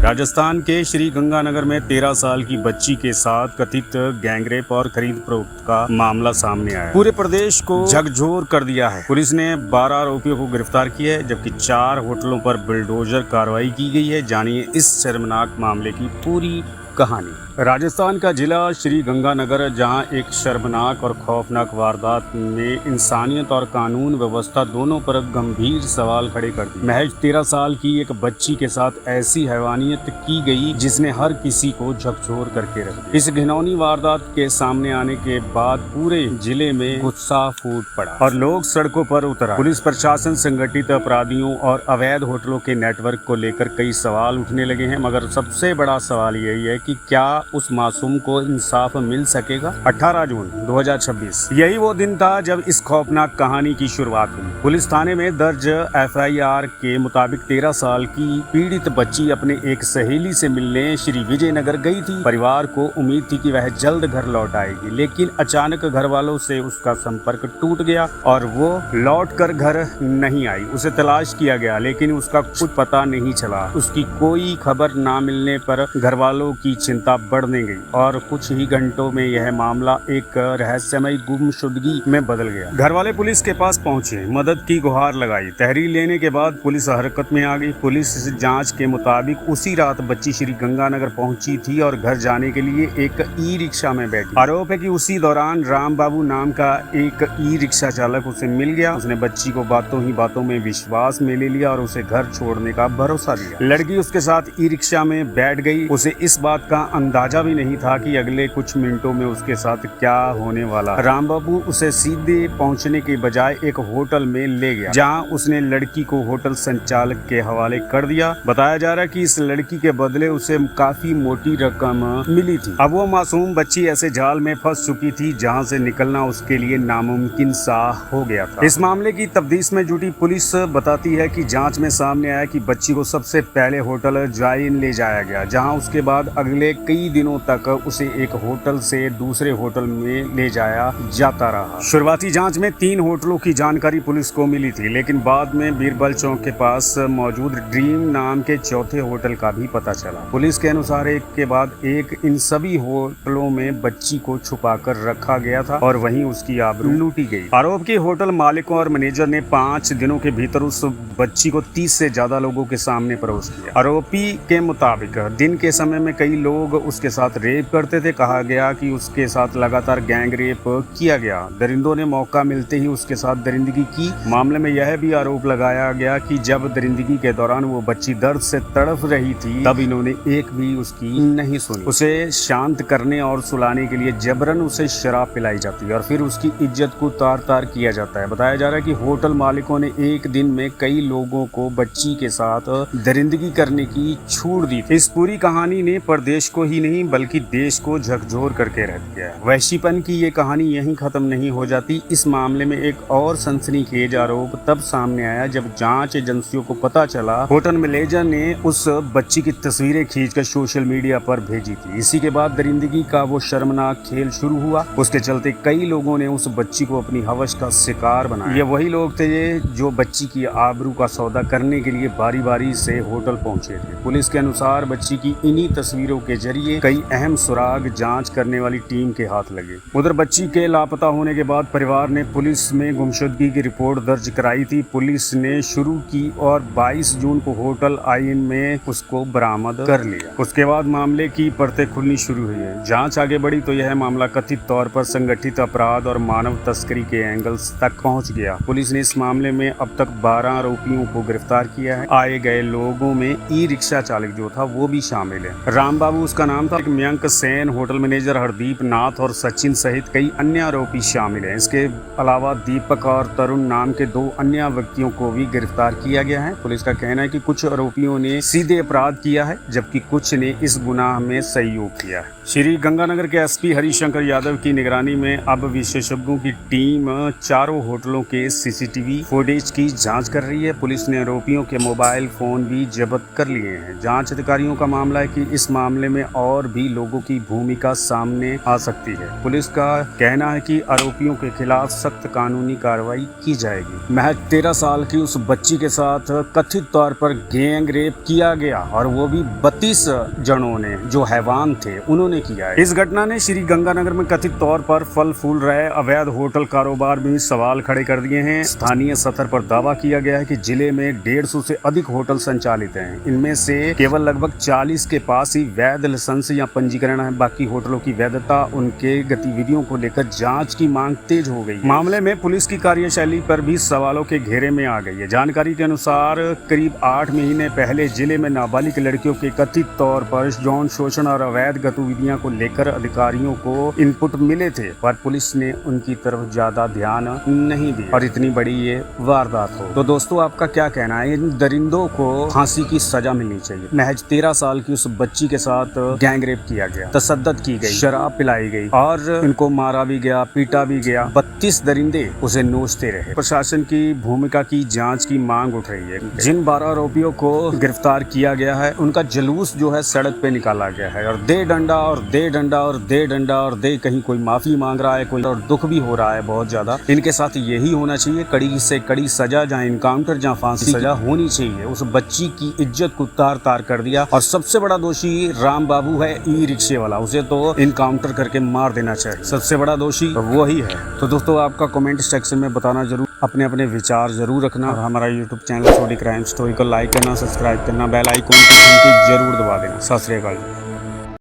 राजस्थान के श्री गंगानगर में 13 साल की बच्ची के साथ कथित गैंगरेप और खरीद फरोख्त का मामला सामने आया। पूरे प्रदेश को झकझोर कर दिया है। पुलिस ने 12 आरोपियों को गिरफ्तार किया है, जबकि 4 होटलों पर बुलडोजर कार्रवाई की गई है। जानिए इस शर्मनाक मामले की पूरी कहानी। राजस्थान का जिला श्री गंगानगर, जहां एक शर्मनाक और खौफनाक वारदात में इंसानियत और कानून व्यवस्था दोनों पर गंभीर सवाल खड़े कर दिए। महज 13 साल की एक बच्ची के साथ ऐसी हैवानियत की गई जिसने हर किसी को झकझोर करके रख दिया। इस घिनौनी वारदात के सामने आने के बाद पूरे जिले में गुस्सा फूट पड़ा और लोग सड़कों पर उतर आए। पुलिस प्रशासन संगठित अपराधियों और अवैध होटलों के नेटवर्क को लेकर कई सवाल उठने लगे हैं, मगर सबसे बड़ा सवाल यही है कि क्या उस मासूम को इंसाफ मिल सकेगा। 18 जून 2026 यही वो दिन था जब इस खौफनाक कहानी की शुरुआत हुई। पुलिस थाने में दर्ज FIR के मुताबिक 13 साल की पीड़ित बच्ची अपने एक सहेली से मिलने श्री विजयनगर गई थी। परिवार को उम्मीद थी कि वह जल्द घर लौट आएगी, लेकिन अचानक घर वालों से उसका संपर्क टूट गया और वो लौट कर घर नहीं आई। उसे तलाश किया गया, लेकिन उसका कुछ पता नहीं चला। उसकी कोई खबर ना मिलने पर घर वालों की चिंता बढ़ने गई और कुछ ही घंटों में यह मामला एक रहस्यमय गुमशुदगी में बदल गया। घर वाले पुलिस के पास पहुंचे, मदद की गुहार लगाई। तहरीर लेने के बाद पुलिस हरकत में आ गई। पुलिस जांच के मुताबिक उसी रात बच्ची श्री गंगानगर पहुंची थी और घर जाने के लिए एक ई-रिक्शा में बैठी। आरोप है कि उसी दौरान राम बाबू नाम का एक ई-रिक्शा चालक उसे मिल गया। उसने बच्ची को बातों ही बातों में विश्वास में ले लिया और उसे घर छोड़ने का भरोसा दिया। लड़की उसके साथ ई-रिक्शा में बैठ गई। उसे इस बात का अंदाजा भी नहीं था कि अगले कुछ मिनटों में उसके साथ क्या होने वाला। राम बाबू उसे सीधे पहुंचने के बजाय एक होटल में ले गया, जहां उसने लड़की को होटल संचालक के हवाले कर दिया। बताया जा रहा है कि इस लड़की के बदले उसे काफी मोटी रकम मिली थी। अब वो मासूम बच्ची ऐसे जाल में फंस चुकी थी जहां से निकलना उसके लिए नामुमकिन सा हो गया था। इस मामले की तफ्तीश में जुटी पुलिस बताती है कि जांच में सामने आया कि बच्ची को सबसे पहले होटल जाइन ले जाया गया, जहां उसके बाद अगले कई दिनों तक उसे एक होटल से दूसरे होटल में ले जाया जाता रहा। शुरुआती जांच में 3 होटलों की जानकारी पुलिस को मिली थी, लेकिन बाद में बीरबल चौक के पास मौजूद ड्रीम नाम के चौथे होटल का भी पता चला। पुलिस के अनुसार एक के बाद एक इन सभी होटलों में बच्ची को छुपाकर रखा गया था और वहीं उसकी आबरू लूटी गई। आरोप की होटल मालिकों और मैनेजर ने 5 दिनों के भीतर उस बच्ची को 30 से ज्यादा लोगों के सामने परोस दिया। आरोपी के मुताबिक दिन के समय में कई लोग उसके साथ रेप करते थे। कहा गया कि उसके साथ लगातार गैंग रेप किया गया। दरिंदों ने मौका मिलते ही उसके साथ दरिंदगी की। मामले में यह भी आरोप लगाया गया कि जब दरिंदगी के दौरान वो बच्ची दर्द से तड़प रही थी, तब इन्होंने एक भी उसकी नहीं सुनी। उसे शांत करने और सुलाने के लिए जबरन उसे शराब पिलाई जाती है और फिर उसकी इज्जत को तार तार किया जाता है। बताया जा रहा है कि होटल मालिकों ने एक दिन में कई लोगों को बच्ची के साथ दरिंदगी करने की छूट दी। इस पूरी कहानी ने प्रदेश को ही नहीं बल्कि देश को झकझोर करके रख दिया। वहशीपन की ये कहानी यहीं खत्म नहीं हो जाती। इस मामले में एक और सनसनीखेज आरोप तब सामने आया जब जांच एजेंसियों को पता चला होटल मैनेजर ने उस बच्ची की तस्वीरें खींचकर सोशल मीडिया पर भेजी थी। इसी के बाद दरिंदगी का वो शर्मनाक खेल शुरू हुआ। उसके चलते कई लोगों ने उस बच्ची को अपनी हवस का शिकार बनाया। ये वही लोग थे जो बच्ची की आबरू का सौदा करने के लिए बारी बारी से होटल पहुंचे थे। पुलिस के अनुसार बच्ची की इन्हीं तस्वीरों के जरिए कई अहम सुराग जांच करने वाली टीम के हाथ लगे। उधर बच्ची के लापता होने के बाद परिवार ने पुलिस में गुमशुदगी की रिपोर्ट दर्ज कराई थी। पुलिस ने शुरू की और 22 जून को होटल आइन में उसको बरामद कर लिया। उसके बाद मामले की परतें खुलनी शुरू हुई है। जांच आगे बढ़ी तो यह मामला कथित तौर पर संगठित अपराध और मानव तस्करी के एंगल्स तक पहुंच गया। पुलिस ने इस मामले में अब तक 12 आरोपियों को गिरफ्तार किया है। आए गए लोगों में ई-रिक्शा चालक जो था वो भी शामिल है। राम बाबू उसका नाम था। मयंक सेन, होटल मैनेजर हरदीप नाथ और सचिन सहित कई अन्य आरोपी शामिल हैं। इसके अलावा दीपक और तरुण नाम के 2 अन्य व्यक्तियों को भी गिरफ्तार किया गया है। पुलिस का कहना है कि कुछ आरोपियों ने सीधे अपराध किया है, जबकि कुछ ने इस गुनाह में सहयोग किया है। श्री गंगानगर के SP हरिशंकर यादव की निगरानी में अब विशेषज्ञों की टीम चारों होटलों के CCTV फुटेज की जांच कर रही है। पुलिस ने आरोपियों के मोबाइल फोन भी जब्त कर लिए हैं। जांच अधिकारियों का मामला है कि इस मामले मामले में और भी लोगों की भूमिका सामने आ सकती है। पुलिस का कहना है कि आरोपियों के खिलाफ सख्त कानूनी कार्रवाई की जाएगी। महज 13 साल की उस बच्ची के साथ कथित तौर पर गैंग रेप किया गया और वो भी 32 जनों ने, जो हैवान थे, उन्होंने किया है। इस घटना ने श्री गंगानगर में कथित तौर पर फल फूल रहे अवैध होटल कारोबार में भी सवाल खड़े कर दिए हैं। स्थानीय सतर पर दावा किया गया है कि जिले में 150 से अधिक होटल संचालित हैं। इनमें से केवल लगभग 40 के पास ही वैध लाइसेंस या पंजीकरण है। बाकी होटलों की वैधता, उनके गतिविधियों को लेकर जांच की मांग तेज हो गई। मामले में पुलिस की कार्यशैली पर भी सवालों के घेरे में आ गई है। जानकारी के अनुसार करीब 8 महीने पहले जिले में नाबालिग लड़कियों के कथित तौर पर यौन शोषण और अवैध गतिविधियों को लेकर अधिकारियों को इनपुट मिले थे, पर पुलिस ने उनकी तरफ ज्यादा ध्यान नहीं दिया और इतनी बड़ी ये वारदात हो। तो दोस्तों, आपका क्या कहना है? इन दरिंदों को फांसी की सजा मिलनी चाहिए। महज 13 साल की उस बच्ची के साथ गैंग रेप किया गया, तशद्दुद की गई, शराब पिलाई गई और इनको मारा भी गया, पीटा भी गया। 32 दरिंदे उसे नोचते रहे। प्रशासन की भूमिका की जांच की मांग उठ रही है। जिन 12 आरोपियों को गिरफ्तार किया गया है, उनका जुलूस जो है सड़क पे निकाला गया है और दे डंडा और दे डंडा और दे डंडा और दे, कहीं कोई माफी मांग रहा है, कोई और दुख भी हो रहा है बहुत ज्यादा। इनके साथ यही होना चाहिए, कड़ी से कड़ी सजा, जहाँ इनकाउंटर, जहाँ फांसी सजा होनी चाहिए। उस बच्ची की इज्जत को तार तार कर दिया और सबसे बड़ा दोषी राम बाबू है, ई रिक्शे वाला, उसे तो इनकाउंटर करके मार देना चाहिए। सबसे बड़ा दोषी वही है। तो दोस्तों, आपका कमेंट सेक्शन में बताना जरूर, अपने अपने विचार जरूर रखना और हमारा यूट्यूब चैनल छोटी क्राइम स्टोरी को लाइक करना, सब्सक्राइब करना, बेल आइकन की घंटी जरूर दबा देना। सत श्री अकाल।